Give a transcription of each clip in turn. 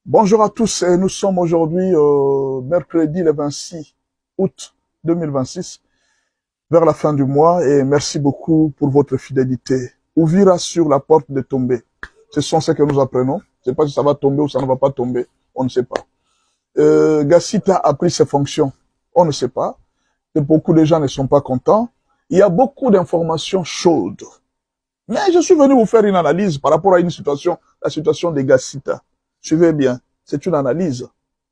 Bonjour à tous, et nous sommes aujourd'hui mercredi le 26 août 2026, vers la fin du mois, et merci beaucoup pour votre fidélité. Ouvira sur la porte de tomber. Ce sont ce que nous apprenons. Je ne sais pas si ça va tomber ou ça ne va pas tomber, on ne sait pas. Gassita a pris ses fonctions, on ne sait pas. Et beaucoup de gens ne sont pas contents. Il y a beaucoup d'informations chaudes. Mais je suis venu vous faire une analyse par rapport à une situation, la situation de Gassita. Suivez bien, c'est une analyse.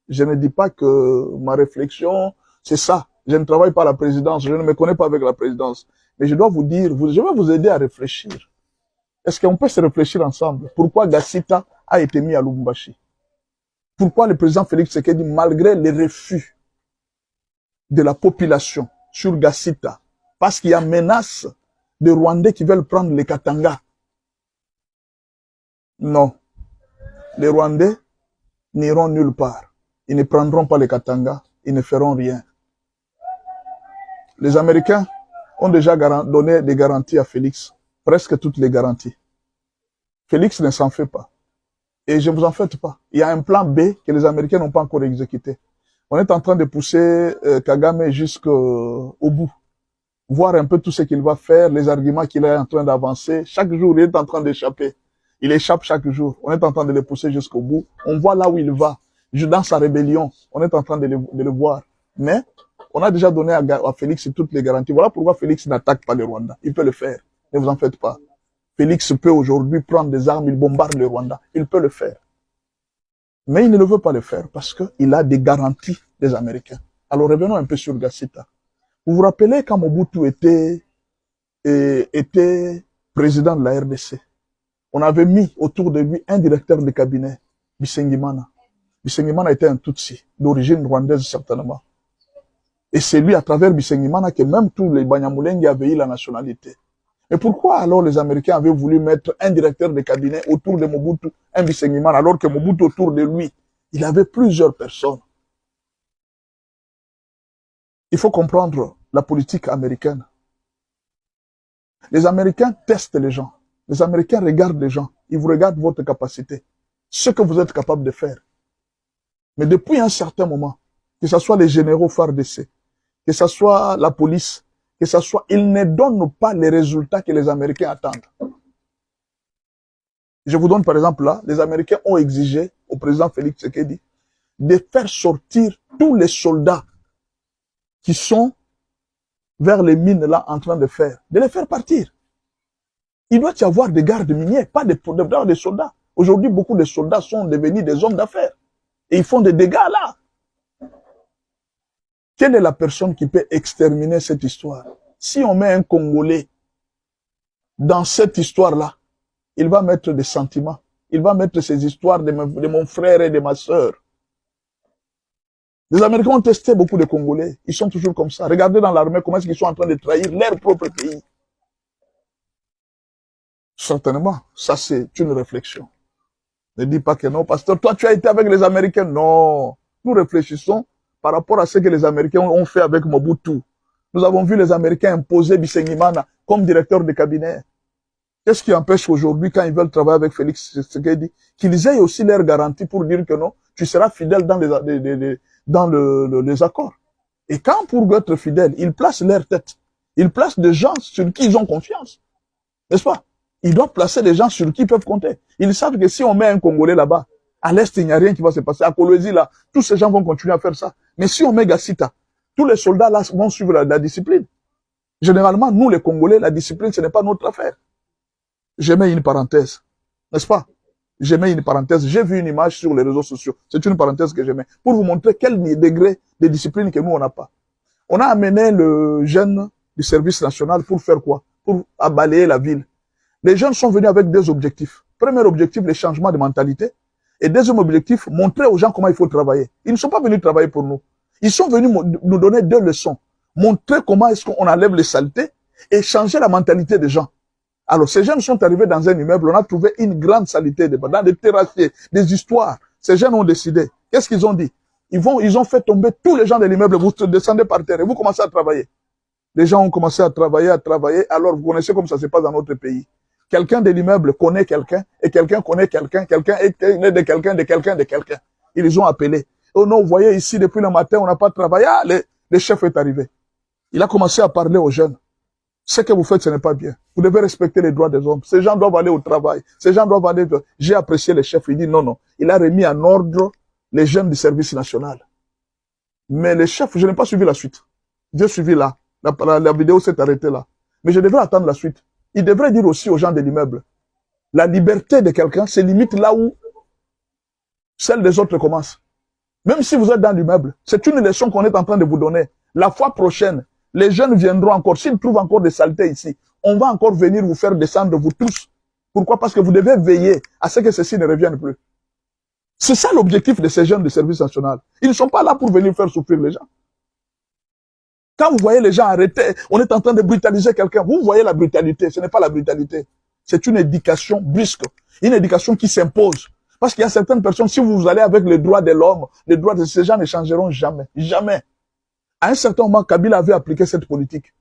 Je ne dis pas que ma réflexion, c'est ça. Je ne travaille pas à la présidence, je ne me connais pas avec la présidence. Mais je dois vous dire, je vais vous aider à réfléchir. Est-ce qu'on peut se réfléchir ensemble? Pourquoi Gassita a été mis à Lubumbashi? Pourquoi le président Félix Tshisekedi, malgré les refus de la population sur Gassita, parce qu'il y a menace de Rwandais qui veulent prendre les Katanga? Non. Les Rwandais n'iront nulle part. Ils ne prendront pas les Katanga. Ils ne feront rien. Les Américains ont déjà donné des garanties à Félix. Presque toutes les garanties. Félix ne s'en fait pas. Et je ne vous en faites pas. Il y a un plan B que les Américains n'ont pas encore exécuté. On est en train de pousser Kagame jusqu'au bout. Voir un peu tout ce qu'il va faire, les arguments qu'il est en train d'avancer. Chaque jour, il est en train d'échapper. Il échappe chaque jour. On est en train de le pousser jusqu'au bout. On voit là où il va. Dans sa rébellion, on est en train de le voir. Mais on a déjà donné à Félix toutes les garanties. Voilà pourquoi Félix n'attaque pas le Rwanda. Il peut le faire. Ne vous en faites pas. Félix peut aujourd'hui prendre des armes, il bombarde le Rwanda. Il peut le faire. Mais il ne veut pas le faire parce qu'il a des garanties des Américains. Alors revenons un peu sur Gassita. Vous vous rappelez quand Mobutu était président de la RDC? On avait mis autour de lui un directeur de cabinet, Bisengimana. Bisengimana était un Tutsi, d'origine rwandaise certainement. Et c'est lui, à travers Bisengimana, que même tous les Banyamulenge avaient eu la nationalité. Et pourquoi alors les Américains avaient voulu mettre un directeur de cabinet autour de Mobutu, un Bisengimana, alors que Mobutu autour de lui, il avait plusieurs personnes? Il faut comprendre la politique américaine. Les Américains testent les gens. Les Américains regardent les gens. Ils vous regardent votre capacité. Ce que vous êtes capable de faire. Mais depuis un certain moment, que ce soit les généraux FARDC, que ce soit la police, que ce soit, ils ne donnent pas les résultats que les Américains attendent. Je vous donne par exemple là, les Américains ont exigé au président Félix Tshisekedi de faire sortir tous les soldats qui sont vers les mines là en train de faire, de les faire partir. Il doit y avoir des gardes miniers, pas des soldats. Aujourd'hui, beaucoup de soldats sont devenus des hommes d'affaires. Et ils font des dégâts là. Quelle est la personne qui peut exterminer cette histoire? Si on met un Congolais dans cette histoire-là, il va mettre des sentiments. Il va mettre ces histoires de mon frère et de ma sœur. Les Américains ont testé beaucoup de Congolais. Ils sont toujours comme ça. Regardez dans l'armée comment est-ce qu'ils sont en train de trahir leur propre pays. Certainement, ça c'est une réflexion. Ne dis pas que non, pasteur, toi tu as été avec les Américains. Non, nous réfléchissons par rapport à ce que les Américains ont fait avec Mobutu. Nous avons vu les Américains imposer Bisengimana comme directeur de cabinet. Qu'est-ce qui empêche aujourd'hui, quand ils veulent travailler avec Félix Tshisekedi, qu'ils aient aussi leur garantie pour dire que non, tu seras fidèle dans les accords. Et quand pour être fidèle, ils placent leur tête, ils placent des gens sur qui ils ont confiance. N'est-ce pas? Ils doivent placer des gens sur qui ils peuvent compter. Ils savent que si on met un Congolais là-bas, à l'Est, il n'y a rien qui va se passer. À Kolwezi, là, tous ces gens vont continuer à faire ça. Mais si on met Gassita, tous les soldats là vont suivre la discipline. Généralement, nous, les Congolais, la discipline, ce n'est pas notre affaire. Je mets une parenthèse. N'est-ce pas? Je mets une parenthèse. J'ai vu une image sur les réseaux sociaux. C'est une parenthèse que je mets. Pour vous montrer quel degré de discipline que nous, on n'a pas. On a amené le jeune du service national pour faire quoi? Pour balayer la ville. Les jeunes sont venus avec deux objectifs. Premier objectif, le changement de mentalité. Et deuxième objectif, montrer aux gens comment il faut travailler. Ils ne sont pas venus travailler pour nous. Ils sont venus nous donner deux leçons. Montrer comment est-ce qu'on enlève les saletés et changer la mentalité des gens. Alors, ces jeunes sont arrivés dans un immeuble, on a trouvé une grande saleté dans des terrassiers, des histoires. Ces jeunes ont décidé. Qu'est-ce qu'ils ont dit? Ils ont fait tomber tous les gens de l'immeuble, vous descendez par terre et vous commencez à travailler. Les gens ont commencé à travailler, alors vous connaissez comme ça se passe dans notre pays. Quelqu'un de l'immeuble connaît quelqu'un, et quelqu'un connaît quelqu'un, quelqu'un est de quelqu'un, de quelqu'un, de quelqu'un. Ils les ont appelés. Oh non, vous voyez ici, depuis le matin, on n'a pas travaillé. Ah, le chef est arrivé. Il a commencé à parler aux jeunes. Ce que vous faites, ce n'est pas bien. Vous devez respecter les droits des hommes. Ces gens doivent aller au travail. Ces gens doivent aller... J'ai apprécié le chef. Il dit non, non. Il a remis en ordre les jeunes du service national. Mais le chef, je n'ai pas suivi la suite. J'ai suivi là. La vidéo s'est arrêtée là. Mais je devrais attendre la suite. Il devrait dire aussi aux gens de l'immeuble, la liberté de quelqu'un se limite là où celle des autres commence. Même si vous êtes dans l'immeuble, c'est une leçon qu'on est en train de vous donner. La fois prochaine, les jeunes viendront encore. S'ils trouvent encore des saletés ici, on va encore venir vous faire descendre vous tous. Pourquoi? Parce que vous devez veiller à ce que ceci ne revienne plus. C'est ça l'objectif de ces jeunes du service national. Ils ne sont pas là pour venir faire souffrir les gens. Quand vous voyez les gens arrêtés, on est en train de brutaliser quelqu'un. Vous voyez la brutalité. Ce n'est pas la brutalité. C'est une éducation brusque. Une éducation qui s'impose. Parce qu'il y a certaines personnes, si vous allez avec les droits de l'homme, les droits de ces gens ne changeront jamais. Jamais. À un certain moment, Kabila avait appliqué cette politique.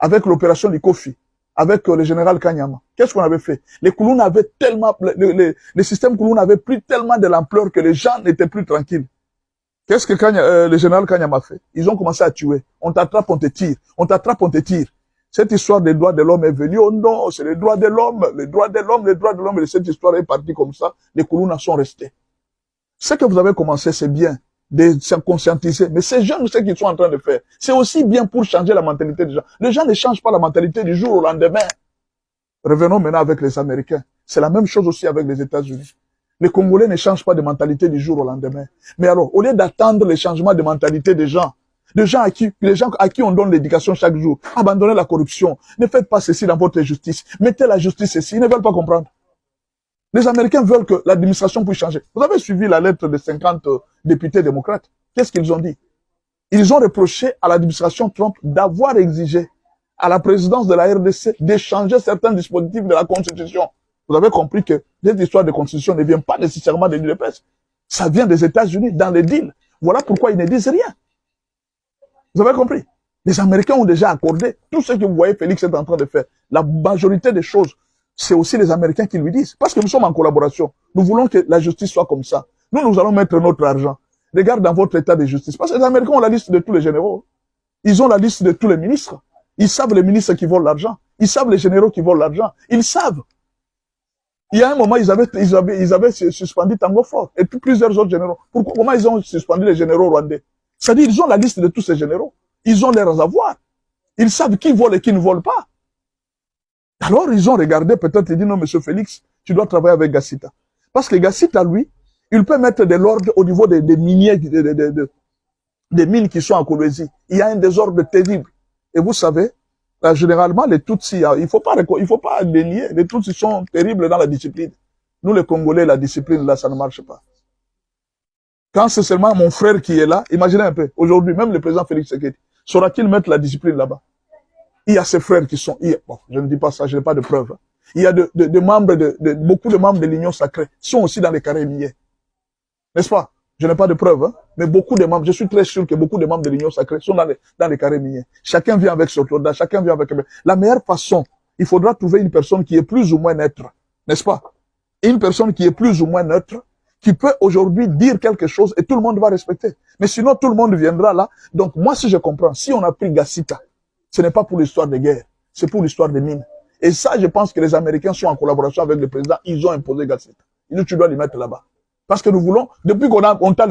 Avec l'opération du Kofi. Avec le général Kanyama. Qu'est-ce qu'on avait fait? Les Kouloun avaient tellement, les systèmes Kouloun avaient pris tellement de l'ampleur que les gens n'étaient plus tranquilles. Qu'est-ce que le général Kanyama a fait? Ils ont commencé à tuer. On t'attrape, on te tire. On t'attrape, on te tire. Cette histoire des droits de l'homme est venue. Oh non, c'est les droits de l'homme, les droits de l'homme, les droits de l'homme. Et cette histoire est partie comme ça. Les Koulouna sont restés. Ce que vous avez commencé, c'est bien de se conscientiser. Mais ces jeunes, ce qu'ils sont en train de faire, c'est aussi bien pour changer la mentalité des gens. Les gens ne changent pas la mentalité du jour au lendemain. Revenons maintenant avec les Américains. C'est la même chose aussi avec les États-Unis. Les Congolais ne changent pas de mentalité du jour au lendemain. Mais alors, au lieu d'attendre les changements de mentalité des gens à qui on donne l'éducation chaque jour, abandonnez la corruption, ne faites pas ceci dans votre justice, mettez la justice ici, ils ne veulent pas comprendre. Les Américains veulent que l'administration puisse changer. Vous avez suivi la lettre de 50 députés démocrates. Qu'est-ce qu'ils ont dit? Ils ont reproché à l'administration Trump d'avoir exigé à la présidence de la RDC d'échanger certains dispositifs de la Constitution. Vous avez compris que cette histoire de constitution ne vient pas nécessairement de l'UDPS. Ça vient des États-Unis, dans les deals. Voilà pourquoi ils ne disent rien. Vous avez compris? Les Américains ont déjà accordé tout ce que vous voyez Félix est en train de faire. La majorité des choses, c'est aussi les Américains qui lui disent. Parce que nous sommes en collaboration. Nous voulons que la justice soit comme ça. Nous allons mettre notre argent. Regarde dans votre état de justice. Parce que les Américains ont la liste de tous les généraux. Ils ont la liste de tous les ministres. Ils savent les ministres qui volent l'argent. Ils savent les généraux qui volent l'argent. Ils savent. Il y a un moment, ils avaient suspendu Tango Fort et plusieurs autres généraux. Pourquoi? Comment ils ont suspendu les généraux rwandais? C'est-à-dire, ils ont la liste de tous ces généraux. Ils ont leurs avoirs. Ils savent qui vole et qui ne vole pas. Alors, ils ont regardé, peut-être, ils disent, non, monsieur Félix, tu dois travailler avec Gassita. Parce que Gassita, lui, il peut mettre de l'ordre au niveau des miniers, des mines qui sont en Kolwezi. Il y a un désordre terrible. Et vous savez, là, généralement, les Tutsis, il faut pas dénier, les Tutsis sont terribles dans la discipline. Nous, les Congolais, la discipline, là, ça ne marche pas. Quand c'est seulement mon frère qui est là, imaginez un peu, aujourd'hui, même le président Félix Tshisekedi, saura-t-il mettre la discipline là-bas? Il y a ses frères qui sont, bon, je ne dis pas ça, je n'ai pas de preuves. Il y a beaucoup de membres de l'Union sacrée, qui sont aussi dans les carrés miniers. N'est-ce pas? Je n'ai pas de preuves, hein, mais beaucoup de membres, je suis très sûr que beaucoup de membres de l'Union sacrée sont dans les carrés miniers. Chacun vient avec son soldat, chacun vient avec... La meilleure façon, il faudra trouver une personne qui est plus ou moins neutre, n'est-ce pas? Une personne qui est plus ou moins neutre, qui peut aujourd'hui dire quelque chose et tout le monde va respecter. Mais sinon, tout le monde viendra là. Donc, moi, si je comprends, si on a pris Gassita, ce n'est pas pour l'histoire de guerre, c'est pour l'histoire des mines. Et ça, je pense que les Américains sont en collaboration avec le président, ils ont imposé Gassita. Ils disent, tu dois les mettre là-bas. Parce que nous voulons, depuis on a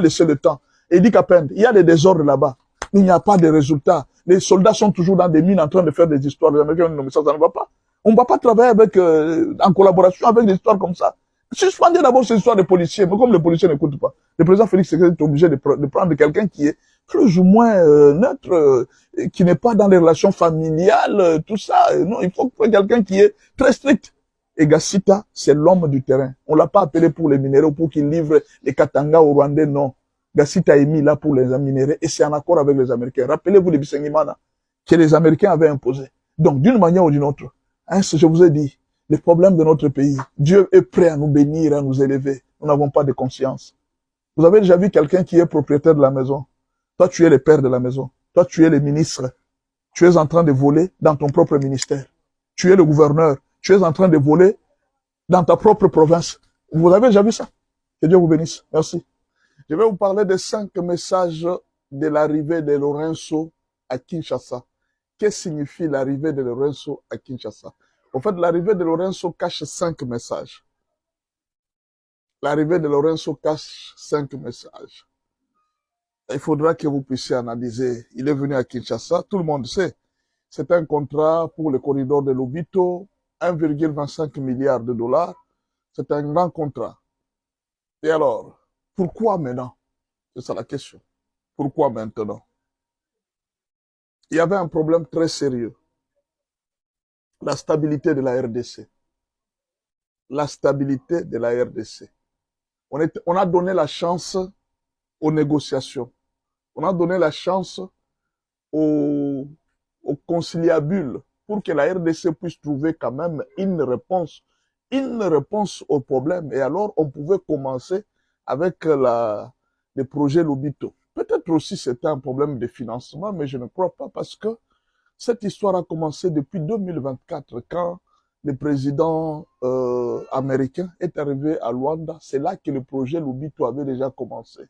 laissé le temps, et dit qu'à peine, il y a des désordres là-bas. Il n'y a pas de résultats. Les soldats sont toujours dans des mines en train de faire des histoires. Les Américains disent, non, mais ça ne va pas. On ne va pas travailler avec, en collaboration avec des histoires comme ça. Suspendez d'abord ces histoires de policiers, mais comme les policiers n'écoutent pas, le président Félix est obligé de prendre quelqu'un qui est plus ou moins neutre, qui n'est pas dans les relations familiales, tout ça. Non, il faut quelqu'un qui est très strict. Et Gassita, c'est l'homme du terrain. On l'a pas appelé pour les minéraux, pour qu'il livre les Katanga aux Rwandais, non. Gassita est mis là pour les minéraux et c'est en accord avec les Américains. Rappelez-vous les Bisengimana que les Américains avaient imposé. Donc, d'une manière ou d'une autre, hein, je vous ai dit, les problèmes de notre pays, Dieu est prêt à nous bénir, à nous élever. Nous n'avons pas de conscience. Vous avez déjà vu quelqu'un qui est propriétaire de la maison. Toi, tu es le père de la maison. Toi, tu es le ministre. Tu es en train de voler dans ton propre ministère. Tu es le gouverneur. tu es en train de voler dans ta propre province. Vous avez déjà vu ça? Que Dieu vous bénisse. Merci. Je vais vous parler des 5 messages de l'arrivée de Lorenzo à Kinshasa. Qu'est-ce que signifie l'arrivée de Lorenzo à Kinshasa? En fait, l'arrivée de Lorenzo cache 5 messages. L'arrivée de Lorenzo cache 5 messages. Il faudra que vous puissiez analyser. Il est venu à Kinshasa, tout le monde sait. C'est un contrat pour le corridor de Lobito, 1,25 milliard de dollars. C'est un grand contrat. Et alors, pourquoi maintenant? C'est ça la question. Pourquoi maintenant? Il y avait un problème très sérieux. La stabilité de la RDC. La stabilité de la RDC. On a donné la chance aux négociations. On a donné la chance aux conciliabules pour que la RDC puisse trouver quand même une réponse au problème. Et alors, on pouvait commencer avec le projet Lobito. Peut-être aussi c'était un problème de financement, mais je ne crois pas parce que cette histoire a commencé depuis 2024 quand le président américain est arrivé à Luanda. C'est là que le projet Lobito avait déjà commencé.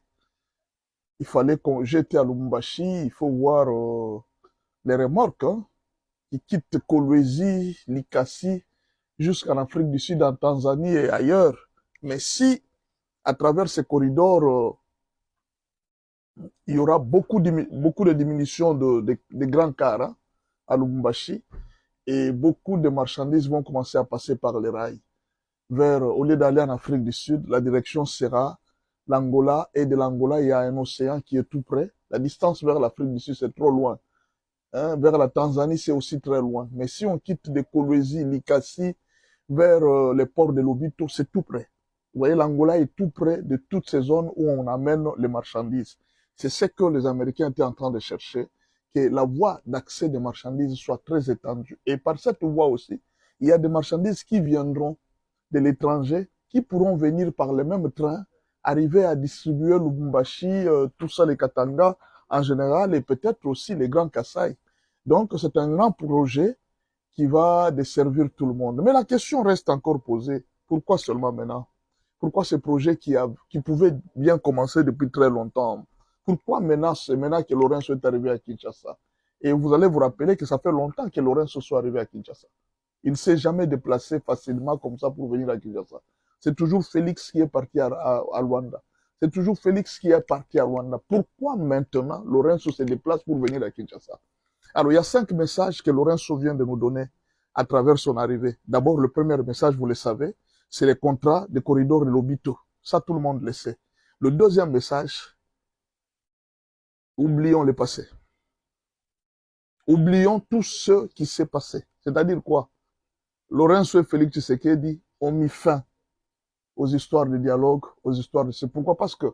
Il fallait qu'on jette à Lubumbashi, il faut voir les remorques qui quittent Kolwezi, Likasi, jusqu'en Afrique du Sud, en Tanzanie et ailleurs. Mais si, à travers ces corridors, il y aura beaucoup de diminution de grands cars à Lubumbashi, et beaucoup de marchandises vont commencer à passer par les rails. Au lieu d'aller en Afrique du Sud, la direction sera l'Angola, et de l'Angola, il y a un océan qui est tout près. La distance vers l'Afrique du Sud, c'est trop loin. Vers la Tanzanie, c'est aussi très loin. Mais si on quitte de Kolwezi, Likasi, vers les ports de Lobito, c'est tout près. Vous voyez, l'Angola est tout près de toutes ces zones où on amène les marchandises. C'est ce que les Américains étaient en train de chercher, que la voie d'accès des marchandises soit très étendue. Et par cette voie aussi, il y a des marchandises qui viendront de l'étranger, qui pourront venir par le même train, arriver à distribuer Lubumbashi, tout ça, les Katanga en général, et peut-être aussi les grands Kasaï. Donc, c'est un grand projet qui va desservir tout le monde. Mais la question reste encore posée. Pourquoi seulement maintenant? Pourquoi ce projet qui pouvait bien commencer depuis très longtemps? Pourquoi maintenant, c'est maintenant que Lorenzo est arrivé à Kinshasa? Et vous allez vous rappeler que ça fait longtemps que Lorenzo soit arrivé à Kinshasa. Il ne s'est jamais déplacé facilement comme ça pour venir à Kinshasa. C'est toujours Félix qui est parti à Luanda. C'est toujours Félix qui est parti à Luanda. Pourquoi maintenant Lorenzo se déplace pour venir à Kinshasa? Alors, il y a 5 messages que Lorenzo vient de nous donner à travers son arrivée. D'abord, le premier message, vous le savez, c'est les contrats de corridor de Lobito. Ça, tout le monde le sait. Le deuxième message, oublions le passé. Oublions tout ce qui s'est passé. C'est-à-dire quoi? Lorenzo et Félix Tshisekedi ont mis fin aux histoires de dialogue, aux histoires de... C'est pourquoi? Parce que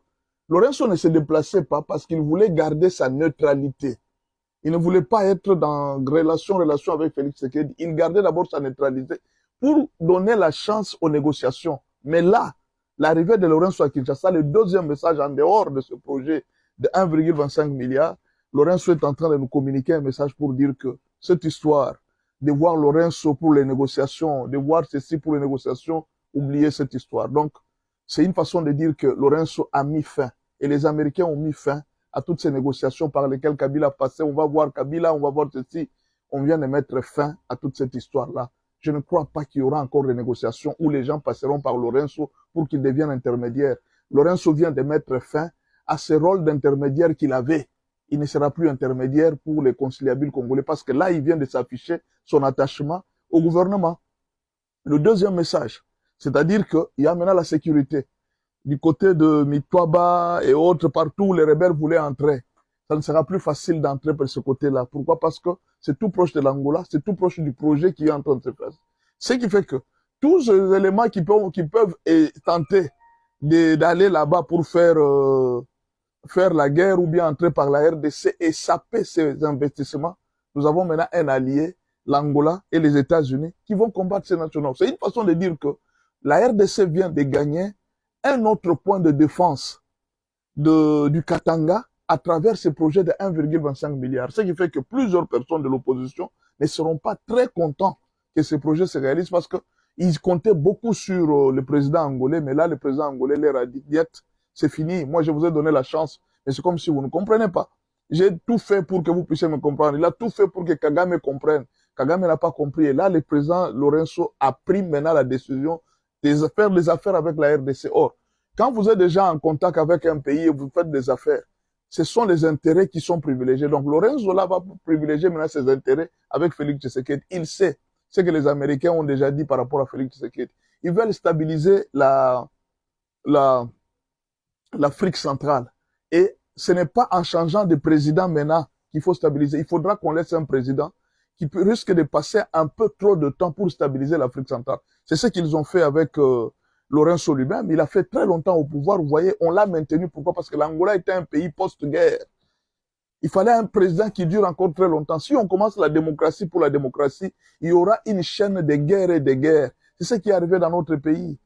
Lorenzo ne se déplaçait pas parce qu'il voulait garder sa neutralité. Il ne voulait pas être dans relation avec Félix Tshisekedi. Il gardait d'abord sa neutralité pour donner la chance aux négociations. Mais là, l'arrivée de Lorenzo à Kinshasa, le deuxième message en dehors de ce projet de 1,25 milliard, Lorenzo est en train de nous communiquer un message pour dire que cette histoire de voir Lorenzo pour les négociations, de voir ceci pour les négociations, oubliez cette histoire. Donc, c'est une façon de dire que Lorenzo a mis fin. Et les Américains ont mis fin à toutes ces négociations par lesquelles Kabila passait. On va voir Kabila, on va voir ceci. On vient de mettre fin à toute cette histoire-là. Je ne crois pas qu'il y aura encore des négociations où les gens passeront par Lorenzo pour qu'il devienne intermédiaire. Lorenzo vient de mettre fin à ce rôle d'intermédiaire qu'il avait. Il ne sera plus intermédiaire pour les conciliabules congolais parce que là, il vient de s'afficher son attachement au gouvernement. Le deuxième message, c'est-à-dire qu'il y a maintenant la sécurité. Du côté de Mitwaba et autres, partout où les rebelles voulaient entrer. Ça ne sera plus facile d'entrer par ce côté-là. Pourquoi? Parce que c'est tout proche de l'Angola, c'est tout proche du projet qui est en train de se faire. Ce qui fait que tous ces éléments qui peuvent tenter d'aller là-bas pour faire la guerre ou bien entrer par la RDC et saper ces investissements, nous avons maintenant un allié, l'Angola et les États-Unis, qui vont combattre ces nationaux. C'est une façon de dire que la RDC vient de gagner un autre point de défense du Katanga à travers ce projet de 1,25 milliard. Ce qui fait que plusieurs personnes de l'opposition ne seront pas très contents que ces projets se réalisent parce que ils comptaient beaucoup sur le président angolais, mais là, le président angolais leur a dit, Niet, c'est fini, moi je vous ai donné la chance, mais c'est comme si vous ne comprenez pas. J'ai tout fait pour que vous puissiez me comprendre. Il a tout fait pour que Kagame comprenne. Kagame n'a pas compris. Et là, le président Lorenzo a pris maintenant la décision de faire des affaires avec la RDC. Or, quand vous êtes déjà en contact avec un pays et vous faites des affaires, ce sont les intérêts qui sont privilégiés. Donc, Lorenzo là va privilégier maintenant ses intérêts avec Félix Tshisekedi. Il sait ce que les Américains ont déjà dit par rapport à Félix Tshisekedi. Ils veulent stabiliser l'Afrique centrale. Et ce n'est pas en changeant de président maintenant qu'il faut stabiliser. Il faudra qu'on laisse un président qui risque de passer un peu trop de temps pour stabiliser l'Afrique centrale. C'est ce qu'ils ont fait avec Lorenzo lui-même. Il a fait très longtemps au pouvoir. Vous voyez, on l'a maintenu. Pourquoi? Parce que l'Angola était un pays post-guerre. Il fallait un président qui dure encore très longtemps. Si on commence la démocratie pour la démocratie, il y aura une chaîne de guerres et de guerres. C'est ce qui est arrivé dans notre pays.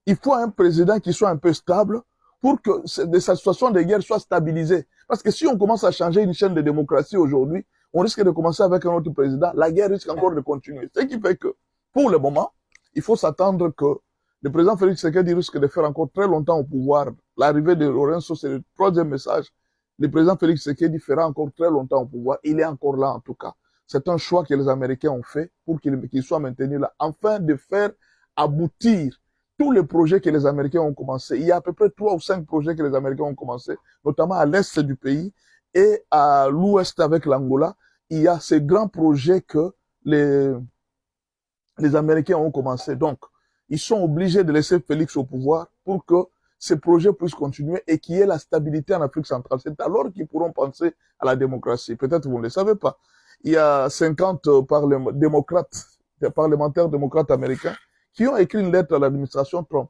Il faut un président qui soit un peu stable pour que sa situation de guerre soit stabilisée. Parce que si on commence à changer une chaîne de démocratie aujourd'hui, on risque de commencer avec un autre président. La guerre risque encore de continuer. Ce qui fait que, pour le moment, il faut s'attendre que le président Félix Tshisekedi risque de faire encore très longtemps au pouvoir. L'arrivée de Lorenzo, c'est le troisième message. Le président Félix Tshisekedi fera encore très longtemps au pouvoir. Il est encore là, en tout cas. C'est un choix que les Américains ont fait pour qu'il soit maintenu là, afin de faire aboutir tous les projets que les Américains ont commencé. Il y a à peu près 3 ou 5 projets que les Américains ont commencé, notamment à l'est du pays et à l'ouest avec l'Angola. Il y a ces grands projets que les Américains ont commencé. Donc, ils sont obligés de laisser Félix au pouvoir pour que ces projets puissent continuer et qu'il y ait la stabilité en Afrique centrale. C'est alors qu'ils pourront penser à la démocratie. Peut-être vous ne le savez pas. Il y a 50 parlementaires démocrates américains qui ont écrit une lettre à l'administration Trump.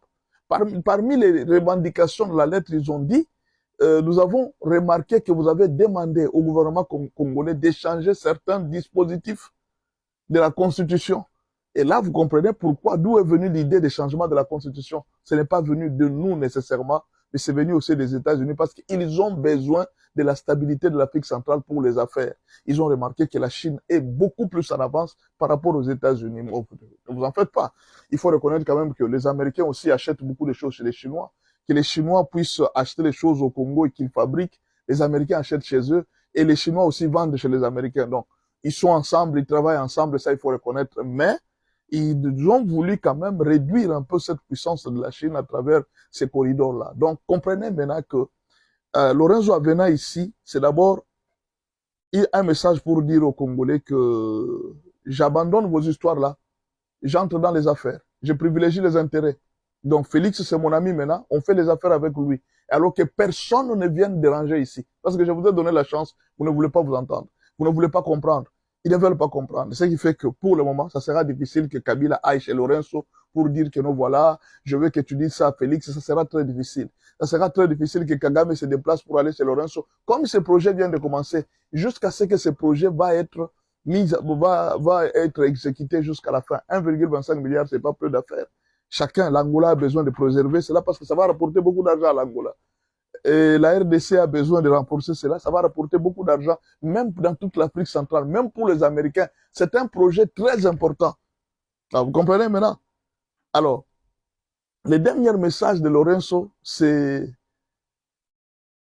Parmi les revendications de la lettre, ils ont dit nous avons remarqué que vous avez demandé au gouvernement congolais d'échanger certains dispositifs de la Constitution. Et là, vous comprenez pourquoi, d'où est venue l'idée des changements de la Constitution. Ce n'est pas venu de nous nécessairement, mais c'est venu aussi des États-Unis parce qu'ils ont besoin de la stabilité de l'Afrique centrale pour les affaires. Ils ont remarqué que la Chine est beaucoup plus en avance par rapport aux États-Unis. Ne vous en faites pas. Il faut reconnaître quand même que les Américains aussi achètent beaucoup de choses chez les Chinois. Que les Chinois puissent acheter les choses au Congo et qu'ils fabriquent. Les Américains achètent chez eux et les Chinois aussi vendent chez les Américains. Donc, ils sont ensemble, ils travaillent ensemble, ça il faut reconnaître. Mais ils ont voulu quand même réduire un peu cette puissance de la Chine à travers ces corridors-là. Donc, comprenez maintenant que Lorenzo Avena ici, c'est d'abord un message pour dire aux Congolais que j'abandonne vos histoires-là, j'entre dans les affaires, je privilégie les intérêts. Donc, Félix, c'est mon ami maintenant, on fait les affaires avec lui. Alors que personne ne vienne déranger ici. Parce que je vous ai donné la chance, vous ne voulez pas vous entendre, vous ne voulez pas comprendre. Ils ne veulent pas comprendre. Ce qui fait que pour le moment, ça sera difficile que Kabila aille chez Lorenzo pour dire que non, voilà, je veux que tu dises ça à Félix, ça sera très difficile. Ça sera très difficile que Kagame se déplace pour aller chez Lorenzo. Comme ce projet vient de commencer, jusqu'à ce que ce projet va être exécuté jusqu'à la fin. 1,25 milliard, c'est pas peu d'affaires. Chacun, l'Angola a besoin de préserver cela parce que ça va rapporter beaucoup d'argent à l'Angola. Et la RDC a besoin de renforcer cela, ça va rapporter beaucoup d'argent, même dans toute l'Afrique centrale, même pour les Américains. C'est un projet très important. Alors, vous comprenez maintenant? Alors, le dernier message de Lorenzo, c'est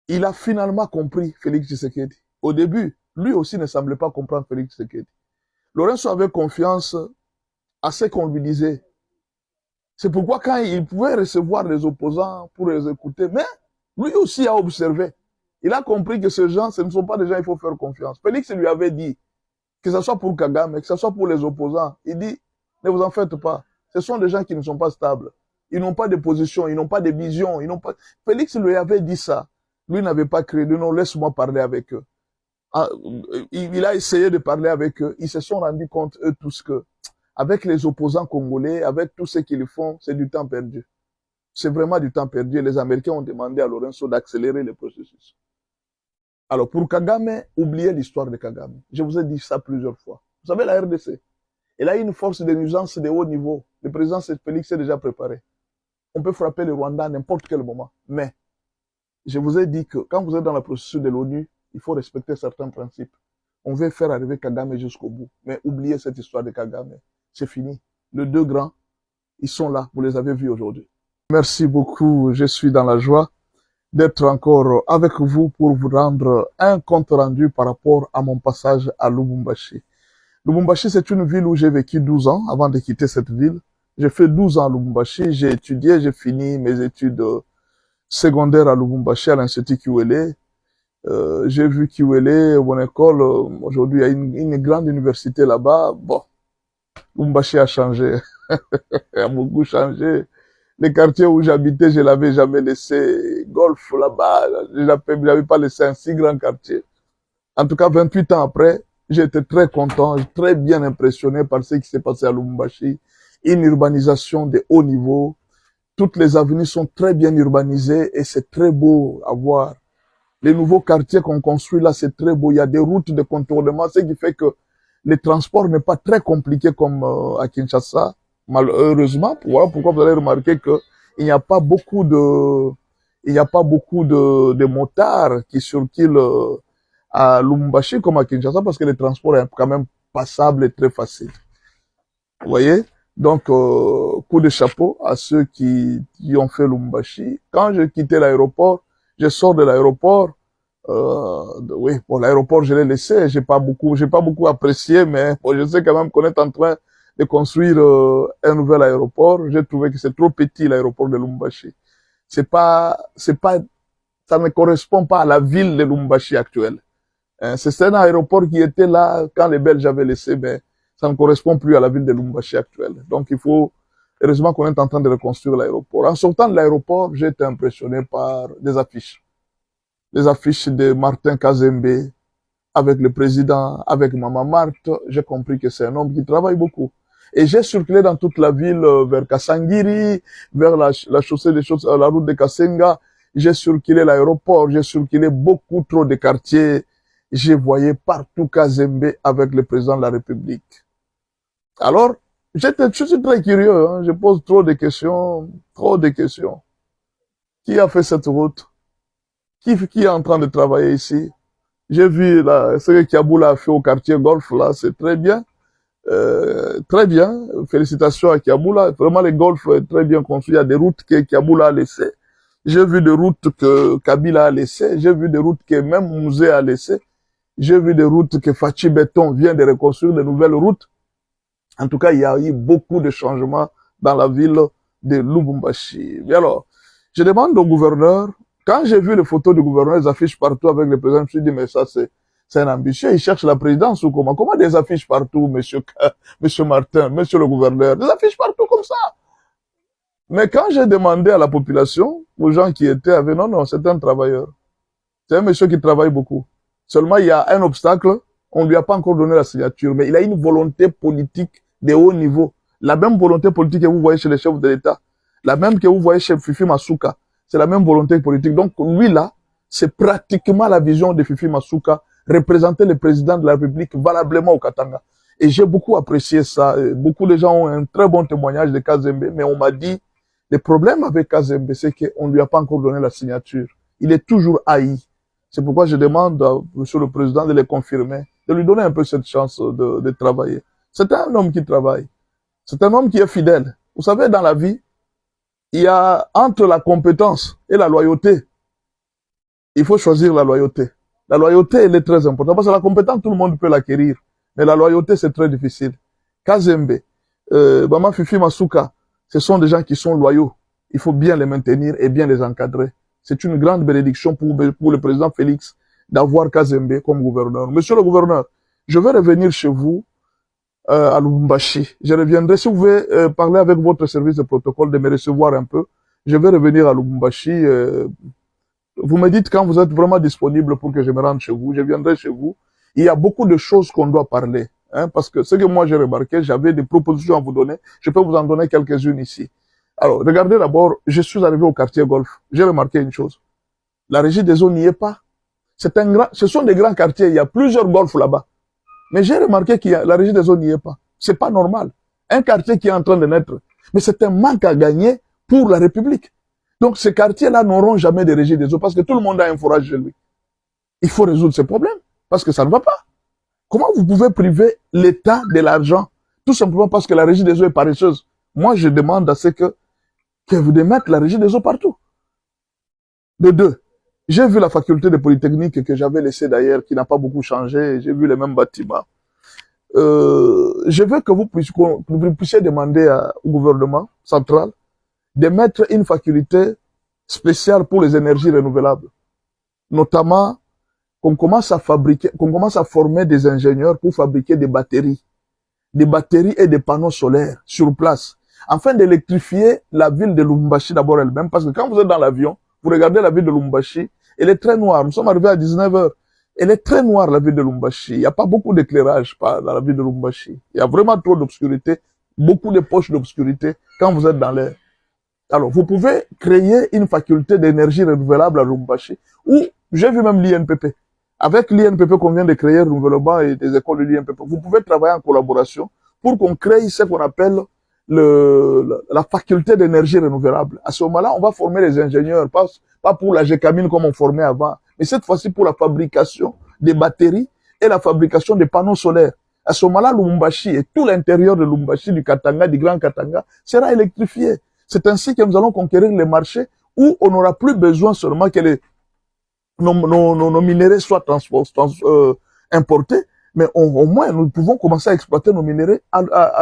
il a finalement compris Félix Tshisekedi. Au début, lui aussi ne semblait pas comprendre Félix Tshisekedi. Lorenzo avait confiance à ce qu'on lui disait. C'est pourquoi quand il pouvait recevoir les opposants pour les écouter, mais lui aussi a observé. Il a compris que ces gens, ce ne sont pas des gens, il faut faire confiance. Félix lui avait dit, que ce soit pour Kagame, que ce soit pour les opposants, il dit, ne vous en faites pas. Ce sont des gens qui ne sont pas stables. Ils n'ont pas de position, ils n'ont pas de vision, ils n'ont pas... Félix lui avait dit ça. Lui n'avait pas créé, non, laisse-moi parler avec eux. Il a essayé de parler avec eux. Ils se sont rendus compte, eux tous, que avec les opposants congolais, avec tout ce qu'ils font, c'est du temps perdu. C'est vraiment du temps perdu. Les Américains ont demandé à Lorenzo d'accélérer le processus. Alors, pour Kagame, oubliez l'histoire de Kagame. Je vous ai dit ça plusieurs fois. Vous savez, la RDC, elle a une force de nuisance de haut niveau. Le président Félix s'est déjà préparé. On peut frapper le Rwanda à n'importe quel moment. Mais, je vous ai dit que quand vous êtes dans le processus de l'ONU, il faut respecter certains principes. On veut faire arriver Kagame jusqu'au bout. Mais oubliez cette histoire de Kagame. c'est fini. Les deux grands, ils sont là, vous les avez vus aujourd'hui. Merci beaucoup, je suis dans la joie d'être encore avec vous pour vous rendre un compte rendu par rapport à mon passage à Lubumbashi. Lubumbashi, c'est une ville où j'ai vécu 12 ans avant de quitter cette ville. J'ai fait 12 ans à Lubumbashi, j'ai étudié, j'ai fini mes études secondaires à Lubumbashi, à l'Institut Kiwele. J'ai vu Kiwele, mon école, aujourd'hui il y a une grande université là-bas. Bon, Lubumbashi a changé, a beaucoup changé. Les quartiers où j'habitais, je l'avais jamais laissé. Golf là-bas, je n'avais pas laissé un si grand quartier. En tout cas, 28 ans après, j'ai été très content, très bien impressionné par ce qui s'est passé à Lubumbashi. Une urbanisation de haut niveau. Toutes les avenues sont très bien urbanisées et c'est très beau à voir. Les nouveaux quartiers qu'on construit là, c'est très beau. Il y a des routes de contournement, ce qui fait que le transport n'est pas très compliqué comme à Kinshasa. Malheureusement, voilà pourquoi vous allez remarquer que il n'y a pas beaucoup de motards qui circulent à Lubumbashi comme à Kinshasa parce que le transport est quand même passable et très facile. Vous voyez? Donc, coup de chapeau à ceux qui ont fait Lubumbashi. Quand je quittais l'aéroport, je sors de l'aéroport. Oui, bon, l'aéroport, je l'ai laissé. J'ai pas beaucoup apprécié, mais bon, je sais quand même qu'on est en train de construire un nouvel aéroport. J'ai trouvé que c'est trop petit, l'aéroport de Lubumbashi. Ça ne correspond pas à la ville de Lubumbashi actuelle. C'est un aéroport qui était là quand les Belges avaient laissé, mais ça ne correspond plus à la ville de Lubumbashi actuelle. Donc heureusement qu'on est en train de reconstruire l'aéroport. En sortant de l'aéroport, j'ai été impressionné par des affiches. Les affiches de Martin Kazembe avec le président, avec Maman Marthe. J'ai compris que c'est un homme qui travaille beaucoup. Et j'ai circulé dans toute la ville, vers Kassangiri, vers la chaussée la route de Kassenga. J'ai circulé l'aéroport, j'ai circulé beaucoup trop de quartiers. Je voyais partout Kazembe avec le président de la République. Alors, je suis très curieux, hein, je pose trop de questions. Qui a fait cette route? Qui est en train de travailler ici? J'ai vu là, ce que Kiaboula a fait au quartier Golf, là, c'est très bien. Très bien. Félicitations à Kiaboula. Vraiment, les golfs est très bien construits. Il y a des routes que Kiaboula a laissées. J'ai vu des routes que Kabila a laissées. J'ai vu des routes que même Mouzé a laissées. J'ai vu des routes que Fachi Béton vient de reconstruire, de nouvelles routes. En tout cas, il y a eu beaucoup de changements dans la ville de Lubumbashi. Et alors, je demande au gouverneur, quand j'ai vu les photos du gouverneur, les affiches partout avec le président, je me suis dit, mais ça, c'est un ambitieux, il cherche la présidence ou comment? Comment des affiches partout, monsieur Martin, monsieur le gouverneur? Des affiches partout comme ça. Mais quand j'ai demandé à la population, aux gens qui étaient avec, non, c'est un travailleur. C'est un monsieur qui travaille beaucoup. Seulement, il y a un obstacle, on ne lui a pas encore donné la signature, mais il a une volonté politique de haut niveau. La même volonté politique que vous voyez chez les chefs de l'État, la même que vous voyez chez Fifi Masuka, c'est la même volonté politique. Donc, lui là, c'est pratiquement la vision de Fifi Masuka, représenter le président de la République valablement au Katanga. Et j'ai beaucoup apprécié ça. Beaucoup de gens ont un très bon témoignage de Kazembe, mais on m'a dit, le problème avec Kazembe, c'est qu'on ne lui a pas encore donné la signature. Il est toujours haï. C'est pourquoi je demande à monsieur le président de le confirmer, de lui donner un peu cette chance de travailler. C'est un homme qui travaille. C'est un homme qui est fidèle. Vous savez, dans la vie, il y a entre la compétence et la loyauté, il faut choisir la loyauté. La loyauté, elle est très importante parce que la compétence, tout le monde peut l'acquérir. Mais la loyauté, c'est très difficile. Kazembe, Maman Fifi Masuka, ce sont des gens qui sont loyaux. Il faut bien les maintenir et bien les encadrer. C'est une grande bénédiction pour le président Félix d'avoir Kazembe comme gouverneur. Monsieur le gouverneur, je vais revenir chez vous à Lubumbashi. Je reviendrai, si vous pouvez parler avec votre service de protocole, de me recevoir un peu. Je vais revenir à Lubumbashi. Vous me dites quand vous êtes vraiment disponible pour que je me rende chez vous. Je viendrai chez vous. Il y a beaucoup de choses qu'on doit parler. Hein, parce que ce que moi j'ai remarqué, j'avais des propositions à vous donner. Je peux vous en donner quelques-unes ici. Alors, regardez d'abord, je suis arrivé au quartier Golf. J'ai remarqué une chose. La régie des eaux n'y est pas. Ce sont des grands quartiers. Il y a plusieurs golfs là-bas. Mais j'ai remarqué que la régie des eaux n'y est pas. C'est pas normal. Un quartier qui est en train de naître. Mais c'est un manque à gagner pour la République. Donc, ces quartiers-là n'auront jamais de régie des eaux parce que tout le monde a un forage chez lui. Il faut résoudre ces problèmes parce que ça ne va pas. Comment vous pouvez priver l'État de l'argent? Tout simplement parce que la régie des eaux est paresseuse. Moi, je demande à ce que vous démettez la régie des eaux partout. De deux, j'ai vu la faculté de Polytechnique que j'avais laissée d'ailleurs, qui n'a pas beaucoup changé. J'ai vu les mêmes bâtiments. Je veux que vous puissiez demander au gouvernement central de mettre une faculté spéciale pour les énergies renouvelables. Notamment, qu'on commence à former des ingénieurs pour fabriquer des batteries et des panneaux solaires sur place, afin d'électrifier la ville de Lubumbashi d'abord elle-même, parce que quand vous êtes dans l'avion, vous regardez la ville de Lubumbashi, elle est très noire. Nous sommes arrivés à 19 heures. Elle est très noire, la ville de Lubumbashi. Il n'y a pas beaucoup d'éclairage dans la ville de Lubumbashi. Il y a vraiment trop d'obscurité, beaucoup de poches d'obscurité quand vous êtes dans l'air. Alors, vous pouvez créer une faculté d'énergie renouvelable à Lubumbashi, ou j'ai vu même l'INPP. Avec l'INPP qu'on vient de créer, le renouvellement et des écoles de l'INPP, vous pouvez travailler en collaboration pour qu'on crée ce qu'on appelle la faculté d'énergie renouvelable. À ce moment-là, on va former les ingénieurs, pas pour la GECAMINE comme on formait avant, mais cette fois-ci pour la fabrication des batteries et la fabrication des panneaux solaires. À ce moment-là, Lubumbashi et tout l'intérieur de Lubumbashi, du Katanga, du Grand Katanga, sera électrifié. C'est ainsi que nous allons conquérir les marchés où on n'aura plus besoin seulement que nos minéraux soient importés, mais au moins nous pouvons commencer à exploiter nos minéraux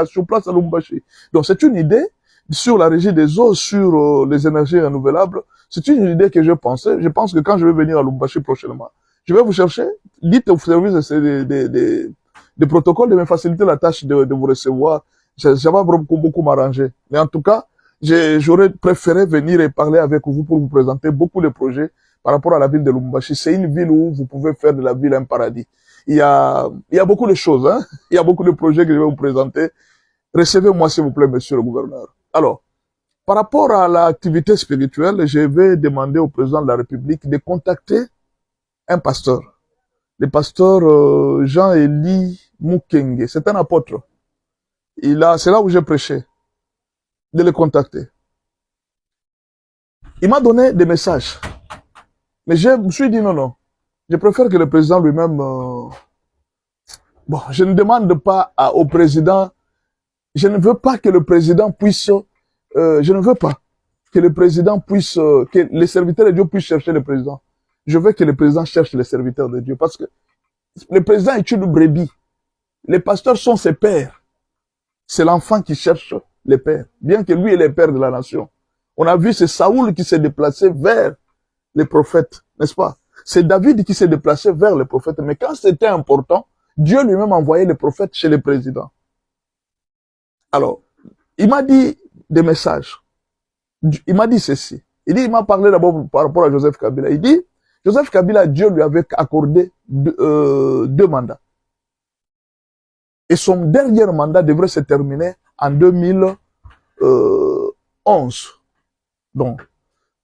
sur place à Lubumbashi. Donc c'est une idée sur la régie des eaux, sur les énergies renouvelables. C'est une idée que je pensais. Je pense que quand je vais venir à Lubumbashi prochainement, je vais vous chercher. Dites au service des protocoles de me faciliter la tâche de vous recevoir. Ça va beaucoup m'arranger. Mais en tout cas, j'aurais préféré venir et parler avec vous pour vous présenter beaucoup de projets par rapport à la ville de Lubumbashi. C'est une ville où vous pouvez faire de la ville un paradis. Il y a beaucoup de choses, hein. Il y a beaucoup de projets que je vais vous présenter. Recevez-moi, s'il vous plaît, monsieur le gouverneur. Alors, par rapport à l'activité spirituelle, je vais demander au président de la République de contacter un pasteur. Le pasteur Jean-Élie Mukenge. C'est un apôtre. C'est là où j'ai prêché. De le contacter. Il m'a donné des messages. Mais je me suis dit non. Je préfère que le président lui-même... Bon, je ne demande pas au président... Je ne veux pas que le président puisse... je ne veux pas que le président puisse... que les serviteurs de Dieu puissent chercher le président. Je veux que le président cherche les serviteurs de Dieu. Parce que le président est une brebis. Les pasteurs sont ses pères. C'est l'enfant qui cherche les pères. Bien que lui est le père de la nation. On a vu, c'est Saoul qui s'est déplacé vers les prophètes, n'est-ce pas? C'est David qui s'est déplacé vers les prophètes. Mais quand c'était important, Dieu lui-même envoyait les prophètes chez les présidents. Alors, il m'a dit des messages. Il m'a dit ceci. Il m'a parlé d'abord par rapport à Joseph Kabila. Il dit, Joseph Kabila, Dieu lui avait accordé deux mandats. Et son dernier mandat devrait se terminer en 2011. Donc,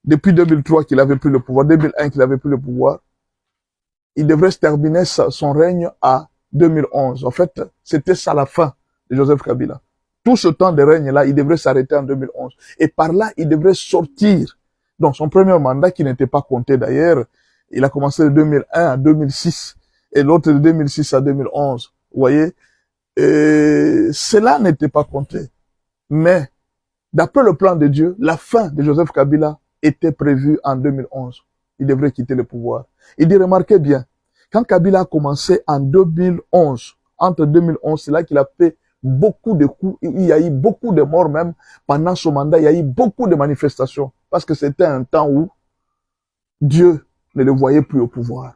depuis 2003 qu'il avait pris le pouvoir, 2001 qu'il avait pris le pouvoir, il devrait se terminer son règne à 2011. En fait, c'était ça la fin de Joseph Kabila. Tout ce temps de règne-là, il devrait s'arrêter en 2011. Et par là, il devrait sortir. Donc, son premier mandat, qui n'était pas compté d'ailleurs, il a commencé de 2001 à 2006, et l'autre de 2006 à 2011. Vous voyez? Et cela n'était pas compté. Mais, d'après le plan de Dieu, la fin de Joseph Kabila était prévue en 2011. Il devrait quitter le pouvoir. Il dit, remarquez bien, quand Kabila a commencé en 2011, entre 2011, c'est là qu'il a fait beaucoup de coups, il y a eu beaucoup de morts même pendant son mandat, il y a eu beaucoup de manifestations, parce que c'était un temps où Dieu ne le voyait plus au pouvoir.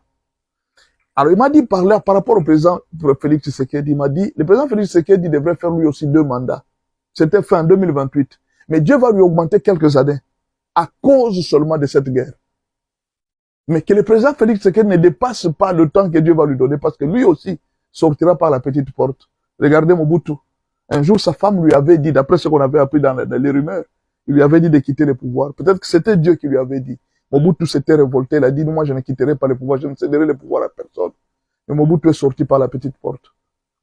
Alors il m'a dit par rapport au président Félix Tshisekedi, il m'a dit, le président Félix Tshisekedi devrait faire lui aussi 2 mandats. C'était fin 2028. Mais Dieu va lui augmenter quelques années, à cause seulement de cette guerre. Mais que le président Félix Tshisekedi ne dépasse pas le temps que Dieu va lui donner, parce que lui aussi sortira par la petite porte. Regardez Mobutu. Un jour, sa femme lui avait dit, d'après ce qu'on avait appris dans les rumeurs, il lui avait dit de quitter le pouvoir. Peut-être que c'était Dieu qui lui avait dit. Mobutu s'était révolté, il a dit, moi je ne quitterai pas le pouvoir, je ne céderai le pouvoir à personne. Mais Mobutu est sorti par la petite porte.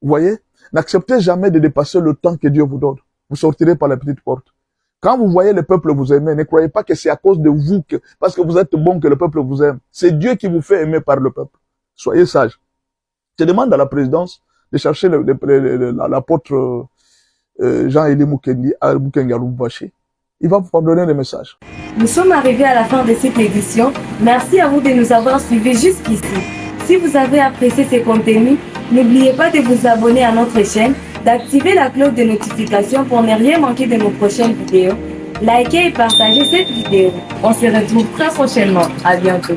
Vous voyez? N'acceptez jamais de dépasser le temps que Dieu vous donne. Vous sortirez par la petite porte. Quand vous voyez le peuple vous aimer, ne croyez pas que c'est à cause de vous, parce que vous êtes bon, que le peuple vous aime. C'est Dieu qui vous fait aimer par le peuple. Soyez sages. Je demande à la présidence de chercher l'apôtre Jean-Élie Mukendi à Mukenga Lubumbashi. Il va pouvoir donner des messages. Nous sommes arrivés à la fin de cette édition. Merci à vous de nous avoir suivis jusqu'ici. Si vous avez apprécié ces contenus, n'oubliez pas de vous abonner à notre chaîne, d'activer la cloche de notification pour ne rien manquer de nos prochaines vidéos. Likez et partagez cette vidéo. On se retrouve très prochainement. À bientôt.